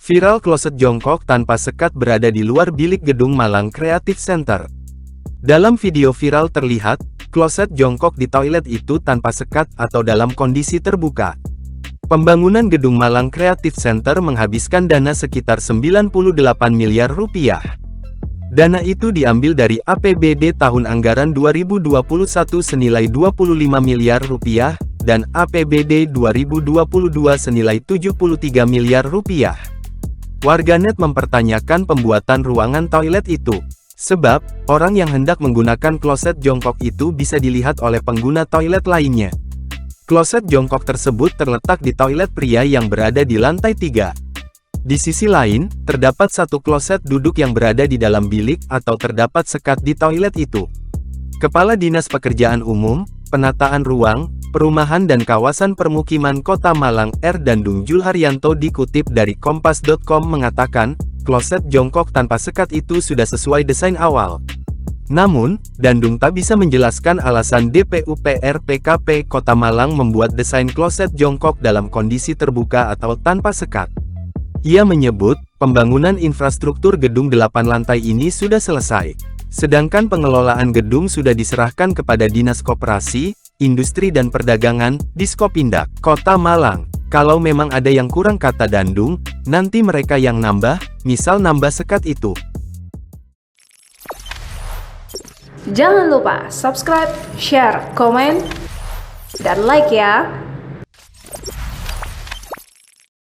Viral kloset jongkok tanpa sekat berada di luar bilik gedung Malang Creative Center. Dalam video viral terlihat, kloset jongkok di toilet itu tanpa sekat atau dalam kondisi terbuka. Pembangunan gedung Malang Creative Center menghabiskan dana sekitar 98 miliar rupiah. Dana itu diambil dari APBD tahun anggaran 2021 senilai 25 miliar rupiah, dan APBD 2022 senilai 73 miliar rupiah. Warganet mempertanyakan pembuatan ruangan toilet itu. Sebab, orang yang hendak menggunakan kloset jongkok itu bisa dilihat oleh pengguna toilet lainnya. Kloset jongkok tersebut terletak di toilet pria yang berada di lantai 3. Di sisi lain, terdapat satu kloset duduk yang berada di dalam bilik atau terdapat sekat di toilet itu. Kepala Dinas Pekerjaan Umum, Penataan Ruang, Perumahan dan Kawasan Permukiman Kota Malang R. Dandung Julharyanto dikutip dari Kompas.com mengatakan, kloset jongkok tanpa sekat itu sudah sesuai desain awal. Namun, Dandung tak bisa menjelaskan alasan DPUPR PKP Kota Malang membuat desain kloset jongkok dalam kondisi terbuka atau tanpa sekat. Ia menyebut, pembangunan infrastruktur gedung 8 lantai ini sudah selesai. Sedangkan pengelolaan gedung sudah diserahkan kepada Dinas Koperasi, Industri dan Perdagangan, Diskopindak, Kota Malang. Kalau memang ada yang kurang kata Dandung, nanti mereka yang nambah, misal nambah sekat itu. Jangan lupa subscribe, share, komen, dan like ya!